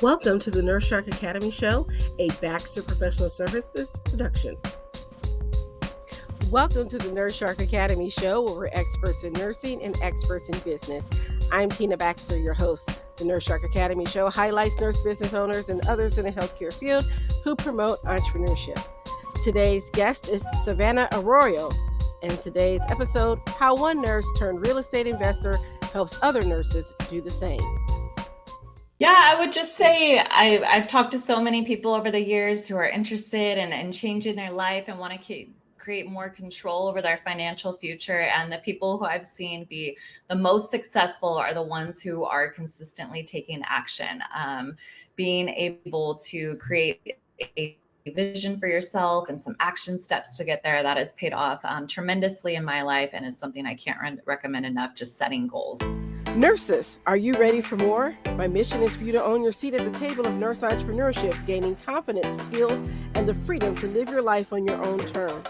Welcome to the Nurse Shark Academy Show, a Baxter Professional Services production. Welcome to the Nurse Shark Academy Show, where we're experts in nursing and experts in business. I'm Tina Baxter, your host. The Nurse Shark Academy Show highlights nurse business owners and others in the healthcare field who promote entrepreneurship. Today's guest is Savannah Arroyo, and today's episode, How One Nurse Turned Real Estate Investor Helps Other Nurses Do the Same. Yeah, I would just say I've talked to so many people over the years who are interested in changing their life and want to create more control over their financial future. And the people who I've seen be the most successful are the ones who are consistently taking action, being able to create a vision for yourself and some action steps to get there. That has paid off tremendously in my life and is something I can't recommend enough, just setting goals. Nurses, are you ready for more? My mission is for you to own your seat at the table of nurse entrepreneurship, gaining confidence, skills, and the freedom to live your life on your own terms.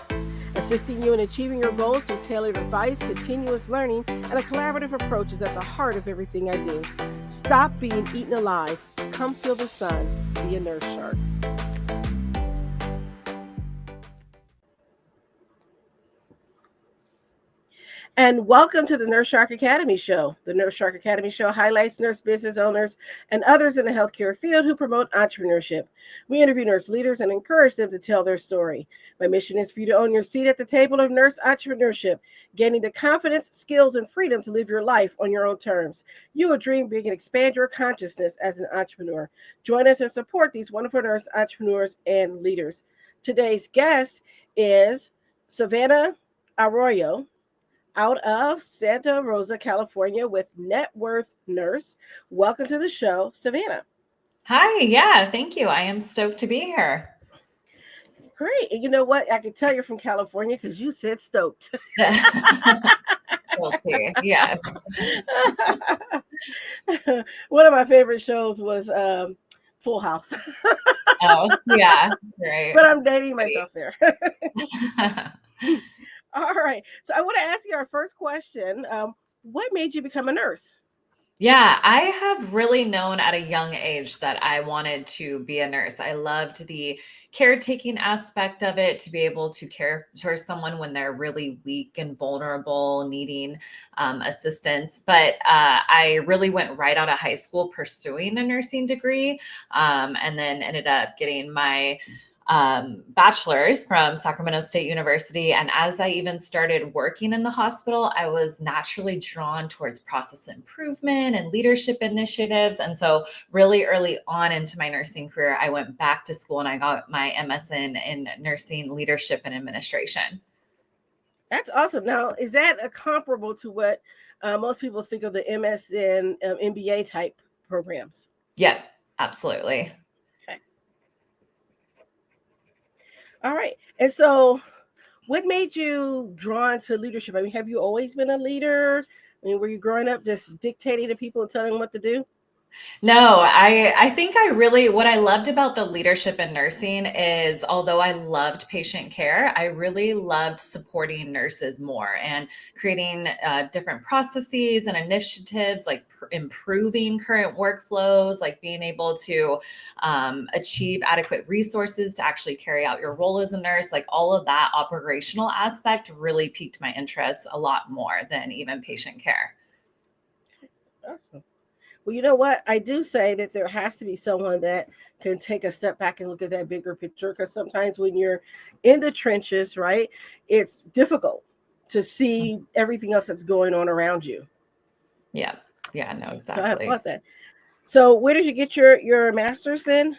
Assisting you in achieving your goals through tailored advice, continuous learning, and a collaborative approach is at the heart of everything I do. Stop being eaten alive. Come feel the sun. Be a nurse shark. And welcome to the Nurse Shark Academy Show. The Nurse Shark Academy Show highlights nurse business owners and others in the healthcare field who promote entrepreneurship. We interview nurse leaders and encourage them to tell their story. My mission is for you to own your seat at the table of nurse entrepreneurship, gaining the confidence, skills, and freedom to live your life on your own terms. You will dream big and expand your consciousness as an entrepreneur. Join us and support these wonderful nurse entrepreneurs and leaders. Today's guest is Savannah Arroyo, out of Santa Rosa, California, with Networth Nurse. Welcome to the show, Savannah. Hi, yeah, thank you. I am stoked to be here. Great. And you know what? I can tell you're from California because you said stoked. Okay, yes. One of my favorite shows was Full House. Oh, yeah, right. But I'm dating myself there. All right. So I want to ask you our first question. What made you become a nurse? Yeah, I have really known at a young age that I wanted to be a nurse. I loved the caretaking aspect of it, to be able to care for someone when they're really weak and vulnerable, needing assistance. But I really went right out of high school pursuing a nursing degree, and then ended up getting my bachelor's from Sacramento State University. And as I even started working in the hospital, I was naturally drawn towards process improvement and leadership initiatives. And so really early on into my nursing career, I went back to school and I got my MSN in nursing leadership and administration. That's awesome. Now, is that comparable to what most people think of the MSN MBA type programs? Yeah, absolutely. All right. And so what made you drawn to leadership? I mean, have you always been a leader? I mean, were you growing up just dictating to people and telling them what to do? No, I think what I loved about the leadership in nursing is, although I loved patient care, I really loved supporting nurses more and creating different processes and initiatives, like improving current workflows, like being able to achieve adequate resources to actually carry out your role as a nurse. Like all of that operational aspect really piqued my interest a lot more than even patient care. Awesome. Well, you know what? I do say that there has to be someone that can take a step back and look at that bigger picture, because sometimes when you're in the trenches, right, it's difficult to see everything else that's going on around you. Yeah, no, exactly. So I applaud that. So where did you get your master's then?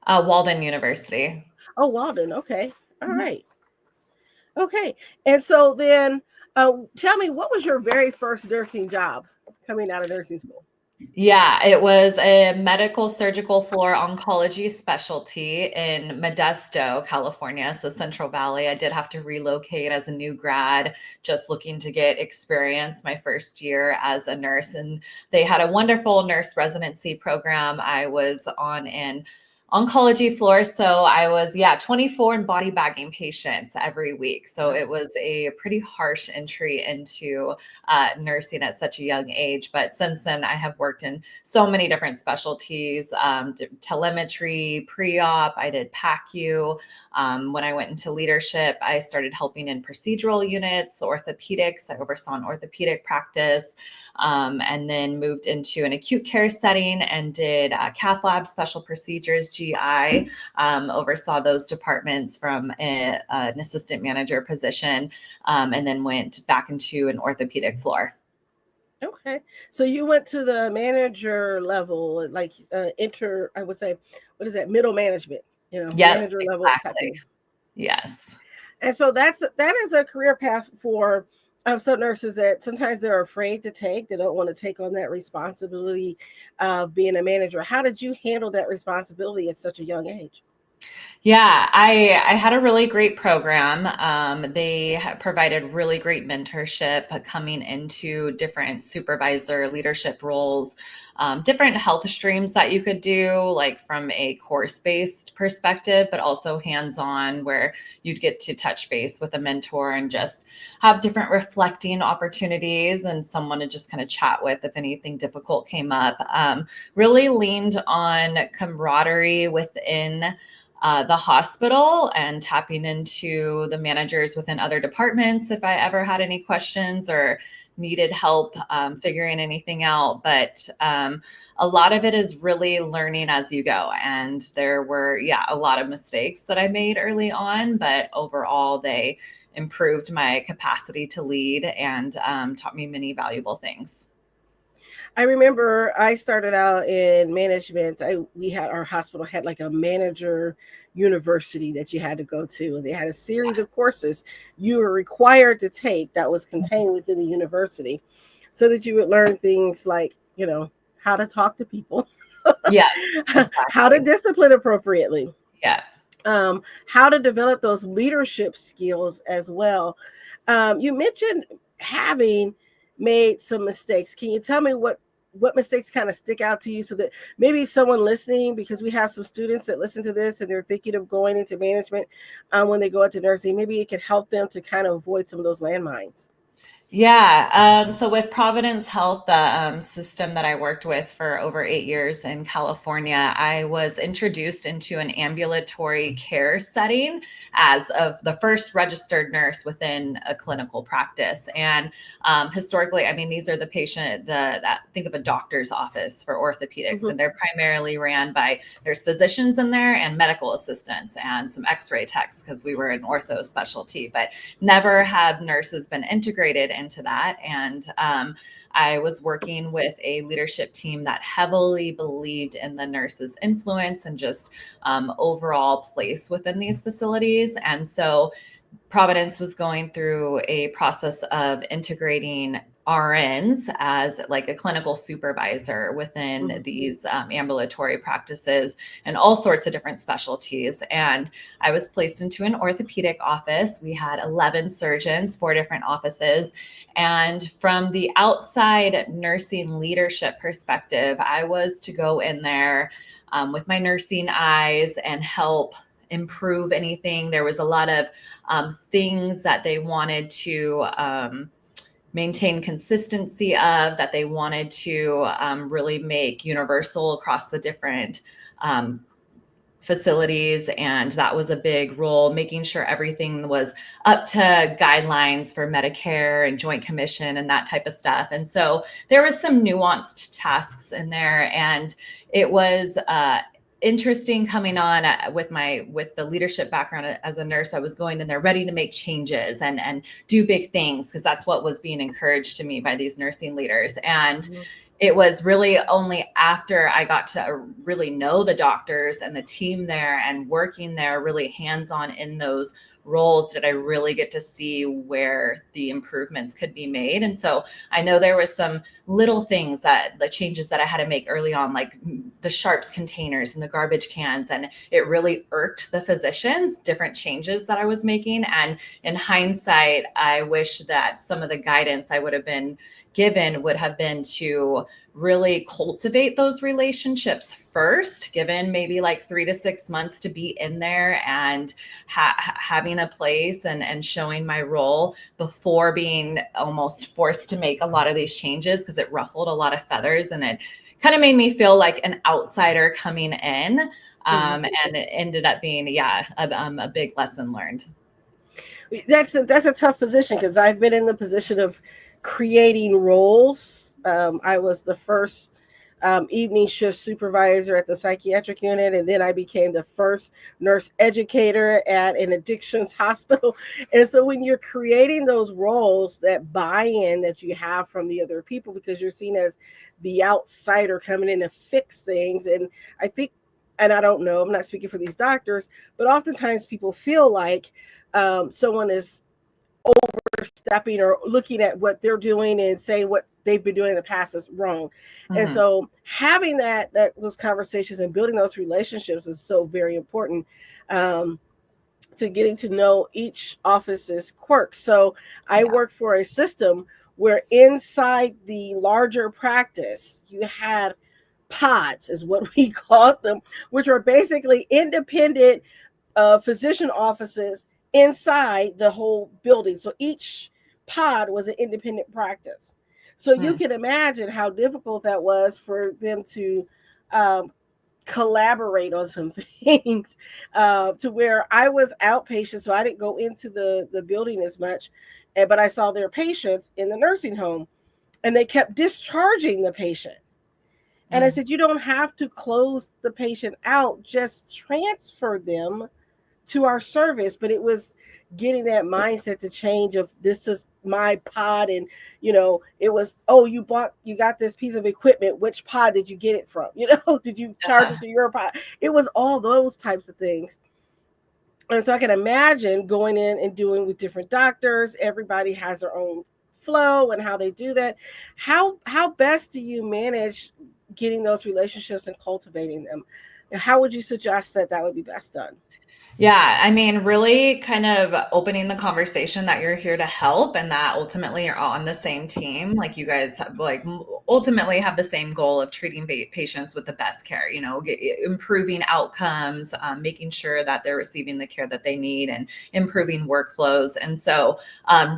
Walden University. Oh, Walden. Okay. All right. Okay. And so then tell me, what was your very first nursing job coming out of nursing school? Yeah, it was a medical surgical floor oncology specialty in Modesto, California, so Central Valley. I did have to relocate as a new grad, just looking to get experience my first year as a nurse. And they had a wonderful nurse residency program I was on, and oncology floor. So I was, 24 and body bagging patients every week. So it was a pretty harsh entry into nursing at such a young age. But since then, I have worked in so many different specialties, telemetry, pre-op, I did PACU. When I went into leadership, I started helping in procedural units, orthopedics. I oversaw an orthopedic practice. And then moved into an acute care setting and did cath lab, special procedures, GI, oversaw those departments from an assistant manager position, and then went back into an orthopedic floor. Okay. So you went to the manager level, like I would say, what is that? Middle management, Yep, manager level type exactly. thing. Yes. And so that is a career path for some nurses that sometimes they're afraid to take. They don't want to take on that responsibility of being a manager. How did you handle that responsibility at such a young age? Yeah, I had a really great program. They provided really great mentorship coming into different supervisor leadership roles, different health streams that you could do, like from a course-based perspective, but also hands-on, where you'd get to touch base with a mentor and just have different reflecting opportunities and someone to just kind of chat with if anything difficult came up. Really leaned on camaraderie within the hospital and tapping into the managers within other departments if I ever had any questions or needed help figuring anything out. But a lot of it is really learning as you go. And there were, a lot of mistakes that I made early on, but overall they improved my capacity to lead and taught me many valuable things. I remember I started out in management. Our hospital had like a manager university that you had to go to, and they had a series of courses you were required to take that was contained within the university, so that you would learn things like how to talk to people, Yeah, how to exactly. discipline appropriately, Yeah. how to develop those leadership skills as well. You mentioned having made some mistakes. Can you tell me what mistakes kind of stick out to you, so that maybe someone listening, because we have some students that listen to this and they're thinking of going into management when they go into nursing, maybe it could help them to kind of avoid some of those landmines. Yeah. So with Providence Health, the system that I worked with for over 8 years in California, I was introduced into an ambulatory care setting as of the first registered nurse within a clinical practice. And historically, I mean, these are the think of a doctor's office for orthopedics, Mm-hmm. and they're primarily ran by, there's physicians in there and medical assistants and some x-ray techs because we were an ortho specialty, but never have nurses been integrated into that. And I was working with a leadership team that heavily believed in the nurses' influence and just overall place within these facilities. And so Providence was going through a process of integrating RNs as like a clinical supervisor within Mm-hmm. these ambulatory practices and all sorts of different specialties. And I was placed into an orthopedic office. We had 11 surgeons, 4 different offices. And from the outside nursing leadership perspective, I was to go in there with my nursing eyes and help improve anything. There was a lot of things that they wanted to maintain consistency of, that they wanted to really make universal across the different facilities. And that was a big role, making sure everything was up to guidelines for Medicare and Joint Commission and that type of stuff. And so there was some nuanced tasks in there. And it was interesting coming on with the leadership background as a nurse. I was going in there ready to make changes and do big things, because that's what was being encouraged to me by these nursing leaders. And Mm-hmm. it was really only after I got to really know the doctors and the team there and working there really hands-on in those roles did I really get to see where the improvements could be made. And so I know there was some little things, that the changes that I had to make early on, like the sharps containers and the garbage cans, and it really irked the physicians, different changes that I was making. And in hindsight, I wish that some of the guidance I would have been given would have been to really cultivate those relationships first, given maybe like 3 to 6 months to be in there and having a place and showing my role before being almost forced to make a lot of these changes, because it ruffled a lot of feathers and it kind of made me feel like an outsider coming in. And it ended up being, a big lesson learned. That's a tough position, because I've been in the position of creating roles. I was the first evening shift supervisor at the psychiatric unit, and then I became the first nurse educator at an addictions hospital. And so when you're creating those roles, that buy-in that you have from the other people, because you're seen as the outsider coming in to fix things. And I think, and I don't know, I'm not speaking for these doctors, but oftentimes people feel like someone is overstepping or looking at what they're doing and say what they've been doing in the past is wrong. And so having those conversations and building those relationships is so very important, to getting to know each office's quirks. So I work for a system where inside the larger practice, you had pods, is what we called them, which were basically independent physician offices inside the whole building. So each pod was an independent practice. So you can imagine how difficult that was for them to collaborate on some things, to where I was outpatient, so I didn't go into the building as much, but I saw their patients in the nursing home, and they kept discharging the patient. And I said, you don't have to close the patient out, just transfer them to our service. But it was getting that mindset to change of, this is my pod. And, it was, oh, you got this piece of equipment. Which pod did you get it from? Did you charge it to your pod? It was all those types of things. And so I can imagine going in and doing with different doctors. Everybody has their own flow and how they do that. How best do you manage getting those relationships and cultivating them? And how would you suggest that would be best done? Yeah, I mean, really kind of opening the conversation that you're here to help and that ultimately you're all on the same team. Like you guys ultimately have the same goal of treating patients with the best care, improving outcomes, making sure that they're receiving the care that they need and improving workflows. And so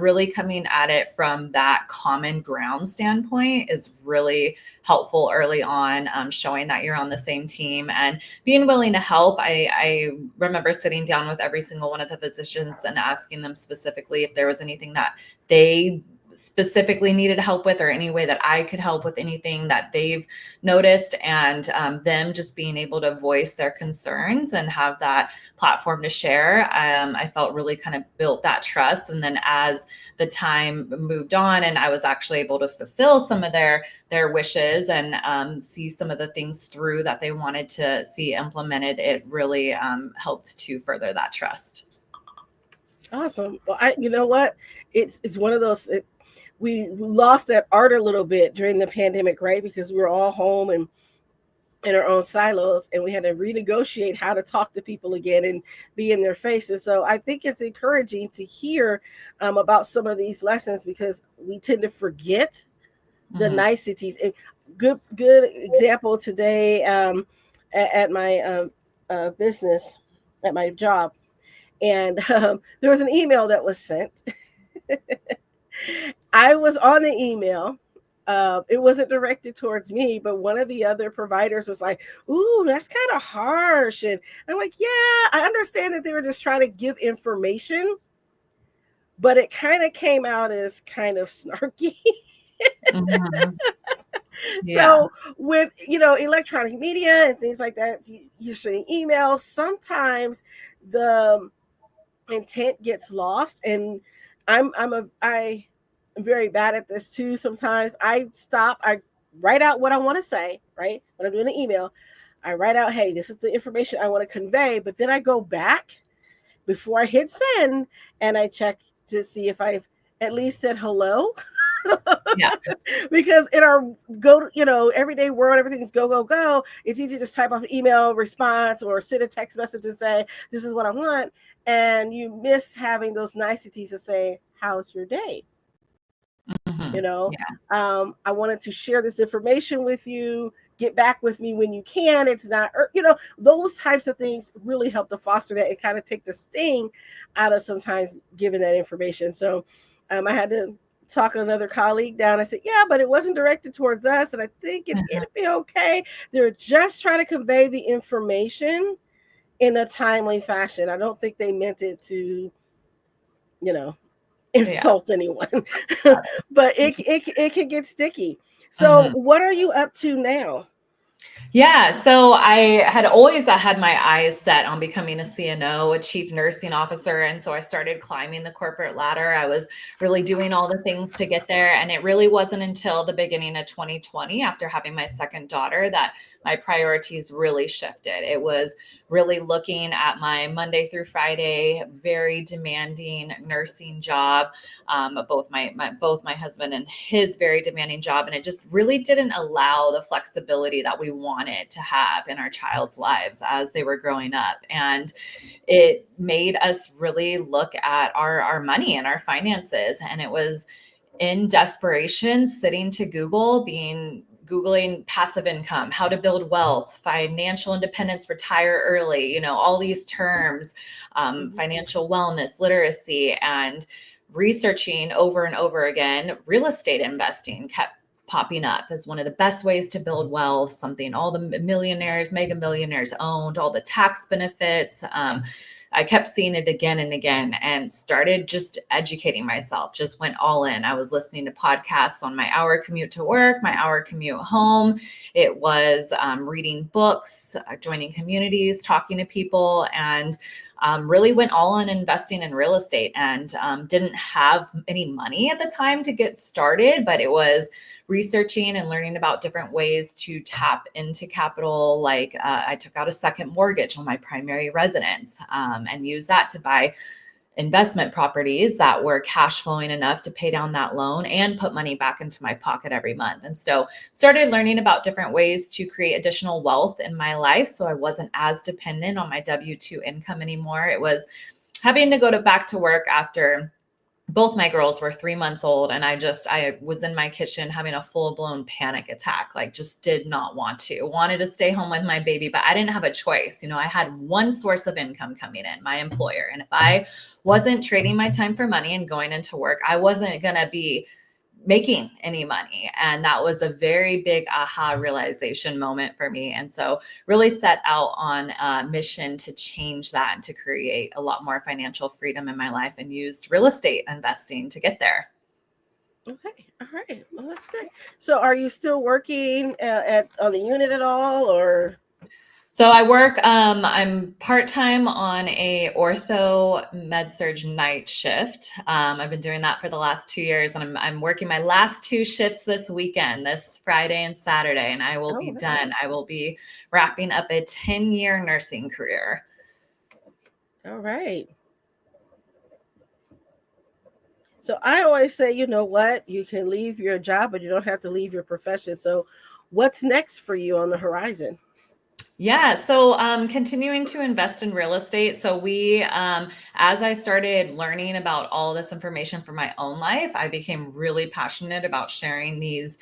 really coming at it from that common ground standpoint is really helpful early on, showing that you're on the same team and being willing to help. I remember sitting down with every single one of the physicians and asking them specifically if there was anything that they specifically needed help with, or any way that I could help with anything that they've noticed, and them just being able to voice their concerns and have that platform to share. I felt really kind of built that trust. And then as the time moved on and I was actually able to fulfill some of their wishes and see some of the things through that they wanted to see implemented, it really helped to further that trust. Awesome. Well, you know what? It's one of those, we lost that art a little bit during the pandemic, right? Because we were all home and in our own silos, and we had to renegotiate how to talk to people again and be in their faces. So I think it's encouraging to hear about some of these lessons, because we tend to forget the niceties. And good example today, at my business, at my job, and there was an email that was sent. I was on the email. It wasn't directed towards me, but one of the other providers was like, "Ooh, that's kind of harsh." And I'm like, "Yeah, I understand that they were just trying to give information, but it kind of came out as kind of snarky." Yeah. So with electronic media and things like that, you're seeing emails. Sometimes the intent gets lost, and I'm very bad at this too. Sometimes I write out what I want to say, right? When I'm doing an email, I write out, hey, this is the information I want to convey, but then I go back before I hit send and I check to see if I've at least said hello. Yeah. Because in our everyday world, everything's go, go, go. It's easy to just type off an email response or send a text message and say, this is what I want. And you miss having those niceties of saying, how's your day? You know, Yeah. I wanted to share this information with you. Get back with me when you can. It's not, those types of things really help to foster that and kind of take the sting out of sometimes giving that information. So I had to talk another colleague down. I said, yeah, but it wasn't directed towards us. And I think Uh-huh. it'd be okay. They're just trying to convey the information in a timely fashion. I don't think they meant it to, you know, Yeah. insult anyone, but it can get sticky. So, Mhm. what are you up to now? Yeah, so I had always had my eyes set on becoming a CNO, a chief nursing officer, and so I started climbing the corporate ladder. I was really doing all the things to get there, and it really wasn't until the beginning of 2020, after having my second daughter, that my priorities really shifted. It was really looking at my Monday through Friday, very demanding nursing job, both my husband and his very demanding job, and it just really didn't allow the flexibility that we wanted to have in our child's lives as they were growing up. And it made us really look at our money and our finances. And it was in desperation, sitting to Googling passive income, how to build wealth, financial independence, retire early, all these terms, Mhm. financial wellness, literacy, and researching over and over again. Real estate investing kept popping up as one of the best ways to build wealth, something all the millionaires, mega millionaires owned, all the tax benefits. I kept seeing it again and again and started just educating myself, just went all in. I was listening to podcasts on my hour commute to work, my hour commute home. It was reading books, joining communities, talking to people, and really went all in investing in real estate, and didn't have any money at the time to get started, but it was researching and learning about different ways to tap into capital. Like I took out a second mortgage on my primary residence, and used that to buy investment properties that were cash flowing enough to pay down that loan and put money back into my pocket every month. And so started learning about different ways to create additional wealth in my life, so I wasn't as dependent on my W-2 income anymore. It was having to go back to work after both my girls were 3 months old, and I was in my kitchen having a full-blown panic attack. Like, just did not wanted to stay home with my baby, but I didn't have a choice. I had one source of income coming in, my employer, and if I wasn't trading my time for money and going into work, I wasn't going to be making any money. And that was a very big aha realization moment for me. And so really set out on a mission to change that and to create a lot more financial freedom in my life, and used real estate investing to get there. Okay, all right. Well, that's great. So, are you still working at on the unit at all, or? So I work, I'm part-time on a ortho med surg night shift. I've been doing that for the last 2 years, and I'm working my last two shifts this weekend, this Friday and Saturday, and I will Oh, be wow. done. I will be wrapping up a 10-year nursing career. All right. So I always say, you know what, you can leave your job, but you don't have to leave your profession. So, what's next for you on the horizon? Yeah, so continuing to invest in real estate. So as I started learning about all this information for my own life, I became really passionate about sharing these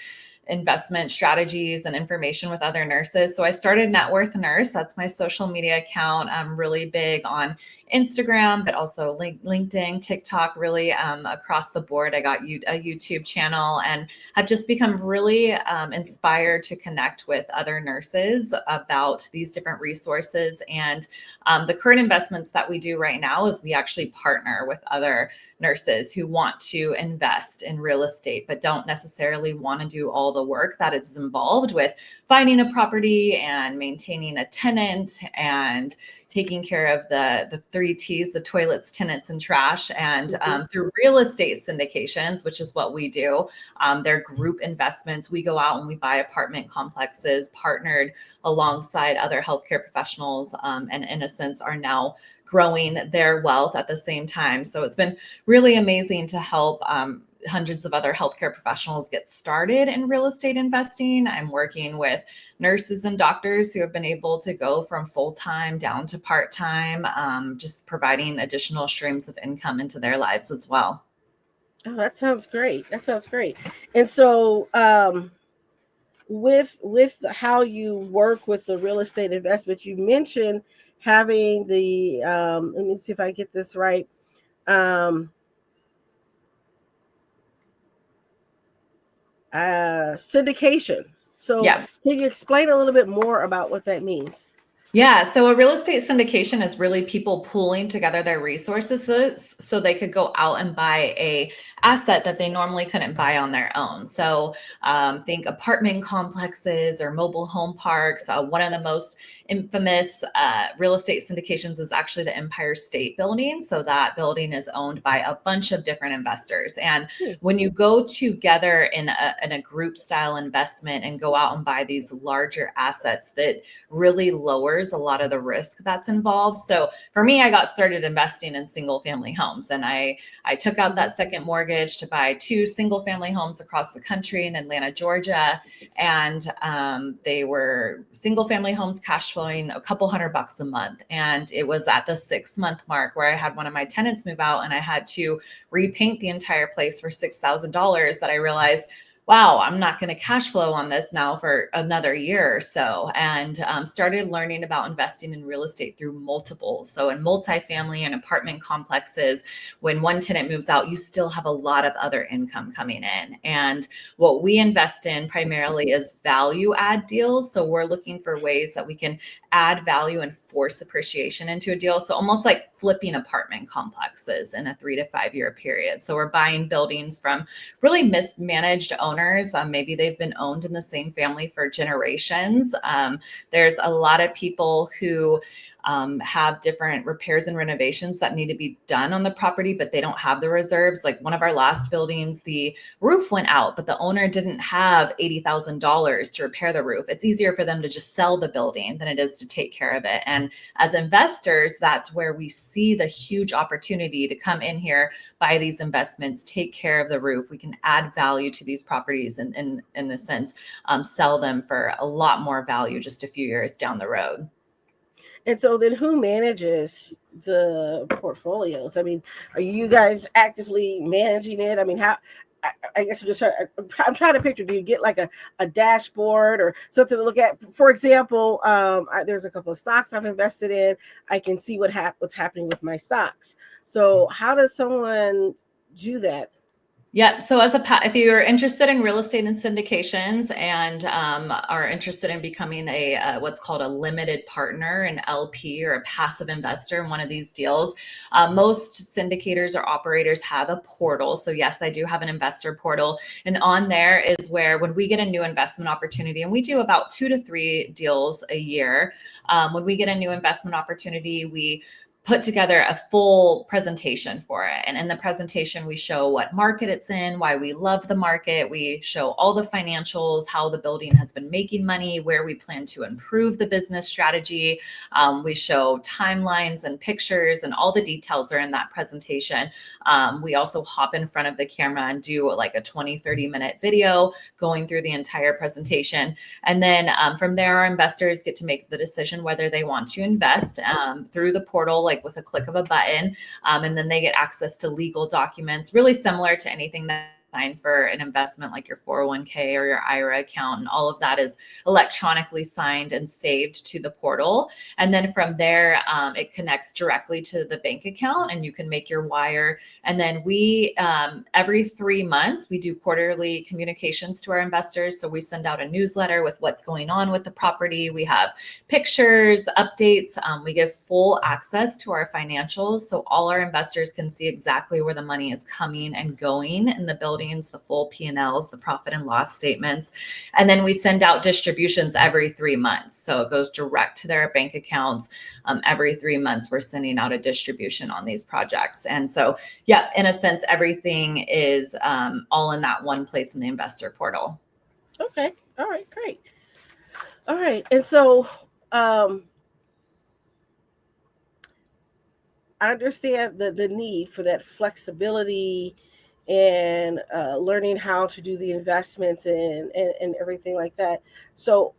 investment strategies and information with other nurses. So I started Networth Nurse. That's my social media account. I'm really big on Instagram, but also LinkedIn, TikTok, really across the board. I got a YouTube channel, and have just become really inspired to connect with other nurses about these different resources. And the current investments that we do right now is we actually partner with other nurses who want to invest in real estate, but don't necessarily want to do all the work that is involved with finding a property and maintaining a tenant and taking care of the three T's, the toilets, tenants, and trash. And Mhm. through real estate syndications, which is what we do, they're group investments. We go out and we buy apartment complexes partnered alongside other healthcare professionals, and in a sense are now growing their wealth at the same time. So it's been really amazing to help hundreds of other healthcare professionals get started in real estate investing. I'm working with nurses and doctors who have been able to go from full-time down to part-time, just providing additional streams of income into their lives as well. Oh, that sounds great. That sounds great. And so, with how you work with the real estate investment, you mentioned having the let me see if I get this right. Um, Syndication. So, Yeah. can you explain a little bit more about what that means? Yeah, so a real estate syndication is really people pooling together their resources so they could go out and buy a asset that they normally couldn't buy on their own. So think apartment complexes or mobile home parks. One of the most infamous real estate syndications is actually the Empire State Building. So that building is owned by a bunch of different investors. And Hmm. when you go together in a group style investment and go out and buy these larger assets, that really lowers a lot of the risk that's involved. So for me, I got started investing in single family homes, and I took out that second mortgage to buy 2 single family homes across the country in Atlanta, Georgia. And they were single family homes cash flowing a couple $100 a month. And it was at the 6 month mark where I had one of my tenants move out and I had to repaint the entire place for $6,000 that I realized, wow, I'm not going to cash flow on this now for another year or so. And started learning about investing in real estate through multiples. So in multifamily and apartment complexes, when one tenant moves out, you still have a lot of other income coming in. And what we invest in primarily is value add deals. So we're looking for ways that we can add value and force appreciation into a deal. So almost like flipping apartment complexes in a 3 to 5 year period. So we're buying buildings from really mismanaged owners. Maybe they've been owned in the same family for generations. There's a lot of people who have different repairs and renovations that need to be done on the property, but they don't have the reserves. Like one of our last buildings, the roof went out, but the owner didn't have $80,000 to repair the roof. It's easier for them to just sell the building than it is to take care of it. And as investors, that's where we see the huge opportunity to come in here, buy these investments, take care of the roof. We can add value to these properties and in a sense, sell them for a lot more value just a few years down the road. And so then who manages the portfolios? I mean, are you guys actively managing it? I mean, how I guess I'm trying to picture, do you get like a dashboard or something to look at? For example, there's a couple of stocks I've invested in. I can see what's happening with my stocks. So how does someone do that? Yep. So if you're interested in real estate and syndications and are interested in becoming a what's called a limited partner, an LP or a passive investor in one of these deals, most syndicators or operators have a portal. So yes, I do have an investor portal, and on there is where when we get a new investment opportunity, and we do about 2 to 3 deals a year. When we get a new investment opportunity, we put together a full presentation for it. And in the presentation, we show what market it's in, why we love the market. We show all the financials, how the building has been making money, where we plan to improve the business strategy. We show timelines and pictures, and all the details are in that presentation. We also hop in front of the camera and do like a 20-30 minute video going through the entire presentation. And then from there, our investors get to make the decision whether they want to invest through the portal, like with a click of a button. And then they get access to legal documents, really similar to anything that signed for an investment like your 401k or your IRA account. And all of that is electronically signed and saved to the portal. And then from there, it connects directly to the bank account and you can make your wire. And then we, every 3 months, we do quarterly communications to our investors. So we send out a newsletter with what's going on with the property. We have pictures, updates. We give full access to our financials. So all our investors can see exactly where the money is coming and going in the buildings, the full P&Ls, the profit and loss statements. And then we send out distributions every 3 months. So it goes direct to their bank accounts. Every 3 months, we're sending out a distribution on these projects. And so, yeah, in a sense, everything is all in that one place in the investor portal. Okay. All right. Great. All right. And so, I understand the need for that flexibility and learning how to do the investments and everything like that. So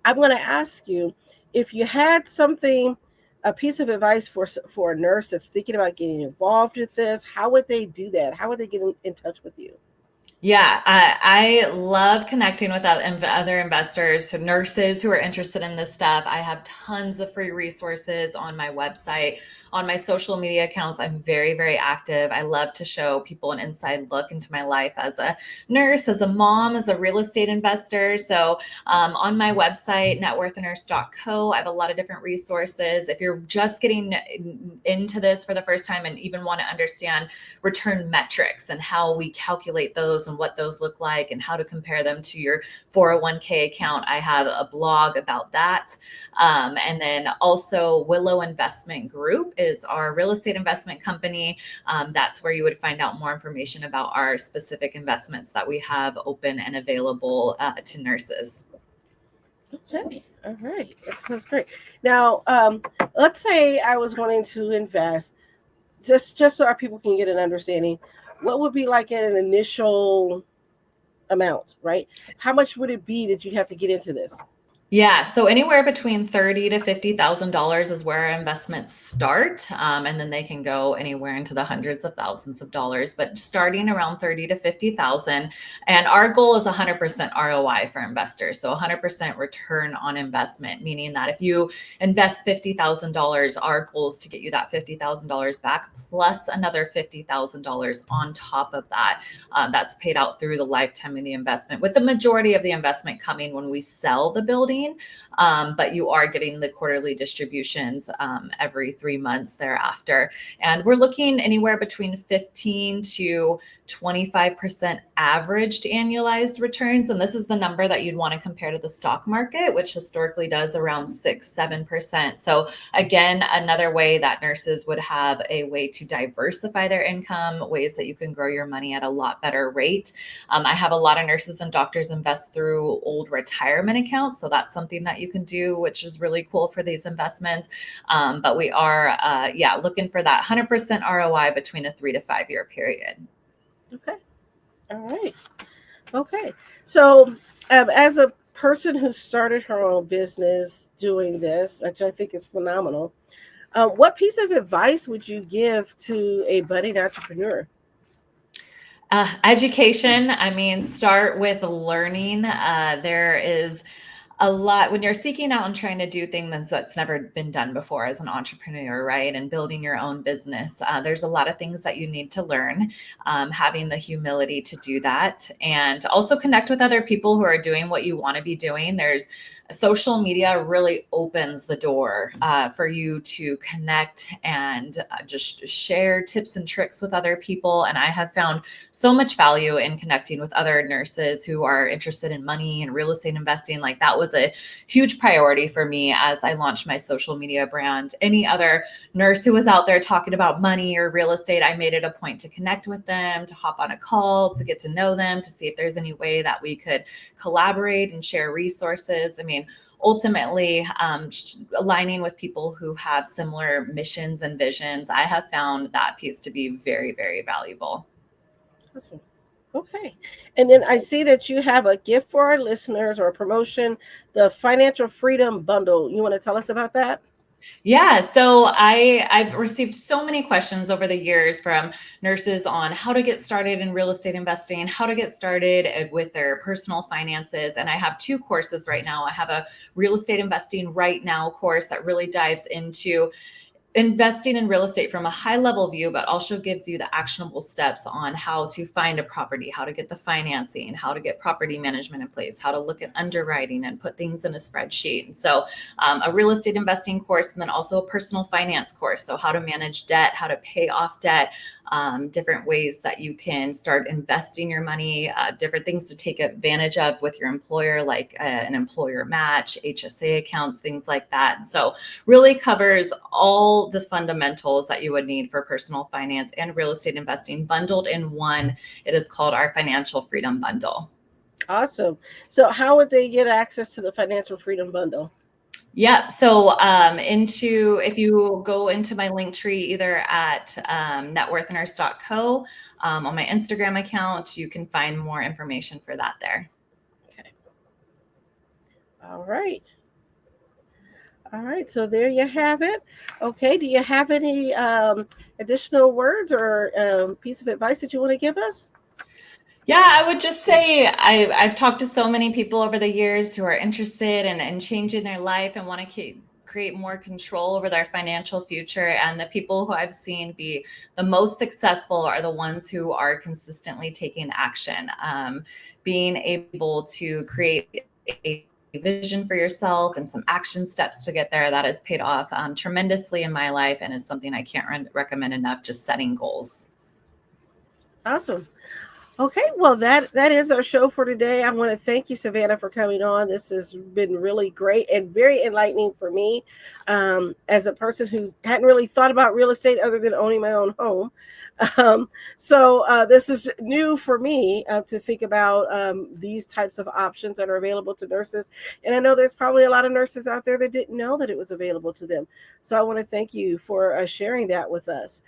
I'm going to ask you, if you had something a piece of advice for a nurse that's thinking about getting involved with this, how would they do that? How would they get in touch with you? Yeah, I love connecting with other investors, nurses who are interested in this stuff. I have tons of free resources on my website, on my social media accounts. I'm very, very active. I love to show people an inside look into my life as a nurse, as a mom, as a real estate investor. So on my website, networthnurse.co, I have a lot of different resources. If you're just getting into this for the first time and even want to understand return metrics and how we calculate those and what those look like and how to compare them to your 401k account, I have a blog about that. And then also Willow Investment Group is our real estate investment company. That's where you would find out more information about our specific investments that we have open and available to nurses. Okay. All right. That sounds great. Now, let's say I was wanting to invest, just so our people can get an understanding, what would be like an initial amount, right? How much would it be that you'd have to get into this? Yeah, so anywhere between $30,000 to $50,000 is where our investments start, and then they can go anywhere into the hundreds of thousands of dollars. But starting around 30 to 50,000, and our goal is 100% ROI for investors, so 100% return on investment, meaning that if you invest $50,000, our goal is to get you that $50,000 back plus another $50,000 on top of that. That's paid out through the lifetime of the investment, with the majority of the investment coming when we sell the building. But you are getting the quarterly distributions every 3 months thereafter. And we're looking anywhere between 15 to 25% averaged annualized returns. And this is the number that you'd want to compare to the stock market, which historically does around 6-7%. So again, another way that nurses would have a way to diversify their income, ways that you can grow your money at a lot better rate. I have a lot of nurses and doctors invest through old retirement accounts. So that's something that you can do, which is really cool for these investments. But we are, looking for that 100% ROI between a 3 to 5 year period. Okay. All right. Okay. So, as a person who started her own business doing this, which I think is phenomenal, what piece of advice would you give to a budding entrepreneur? Education. I mean, start with learning. There is a lot when you're seeking out and trying to do things that's never been done before as an entrepreneur, right? And building your own business. There's a lot of things that you need to learn, having the humility to do that, and also connect with other people who are doing what you want to be doing. There's social media really opens the door for you to connect and just share tips and tricks with other people. And I have found so much value in connecting with other nurses who are interested in money and real estate investing. Like that was a huge priority for me as I launched my social media brand. Any other nurse who was out there talking about money or real estate, I made it a point to connect with them, to hop on a call, to get to know them, to see if there's any way that we could collaborate and share resources. I mean, ultimately, aligning with people who have similar missions and visions, I have found that piece to be very, very valuable. Awesome. Okay. And then I see that you have a gift for our listeners or a promotion, the Financial Freedom Bundle. You want to tell us about that? Yeah, so I've received so many questions over the years from nurses on how to get started in real estate investing, how to get started with their personal finances. And I have 2 courses right now. I have a real estate investing right now course that really dives into investing in real estate from a high level view, but also gives you the actionable steps on how to find a property, how to get the financing, how to get property management in place, how to look at underwriting and put things in a spreadsheet. And so a real estate investing course, and then also a personal finance course. So how to manage debt, how to pay off debt, different ways that you can start investing your money, different things to take advantage of with your employer, like an employer match, HSA accounts, things like that. So really covers all the fundamentals that you would need for personal finance and real estate investing bundled in one. It is called our Financial Freedom Bundle. Awesome. So, how would they get access to the Financial Freedom Bundle? Yeah. So if you go into my link tree, either at networthnurse.co on my Instagram account, you can find more information for that there. Okay. All right. All right, so there you have it. Okay, do you have any additional words or piece of advice that you want to give us? Yeah, I would just say I've talked to so many people over the years who are interested in changing their life and want to create more control over their financial future. And the people who I've seen be the most successful are the ones who are consistently taking action, being able to create a vision for yourself and some action steps to get there. That has paid off tremendously in my life and is something I can't recommend enough, just setting goals. Awesome. Okay, well that is our show for today. I want to thank you, Savannah, for coming on. This has been really great and very enlightening for me, as a person who hadn't really thought about real estate other than owning my own home. So this is new for me, to think about these types of options that are available to nurses. And I know there's probably a lot of nurses out there that didn't know that it was available to them. So I want to thank you for sharing that with us.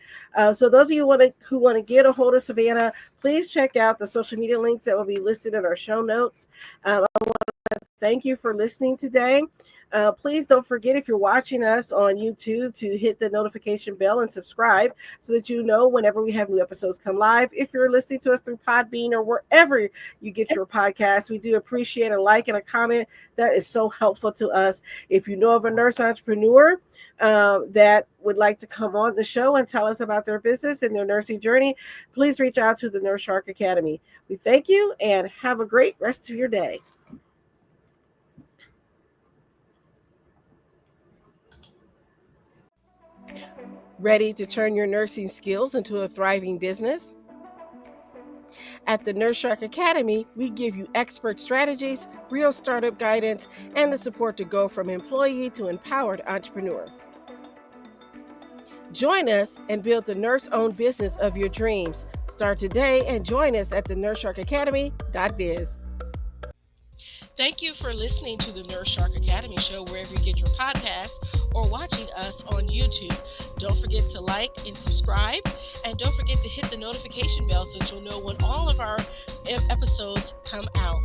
So those of you who want to get a hold of Savannah, please check out the social media links that will be listed in our show notes. Thank you for listening today. Please don't forget, if you're watching us on YouTube, to hit the notification bell and subscribe so that you know whenever we have new episodes come live. If you're listening to us through Podbean or wherever you get your podcast, we do appreciate a like and a comment. That is so helpful to us. If you know of a nurse entrepreneur that would like to come on the show and tell us about their business and their nursing journey, please reach out to the Nurse Shark Academy. We thank you and have a great rest of your day. Ready to turn your nursing skills into a thriving business? At the Nurse Shark Academy, we give you expert strategies, real startup guidance, and the support to go from employee to empowered entrepreneur. Join us and build the nurse-owned business of your dreams. Start today and join us at the nursesharkacademy.biz. Thank you for listening to the Nurse Shark Academy show wherever you get your podcasts or watching us on YouTube. Don't forget to like and subscribe, and don't forget to hit the notification bell so that you'll know when all of our episodes come out.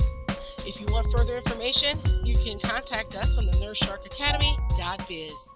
If you want further information, you can contact us on the nursesharkacademy.biz.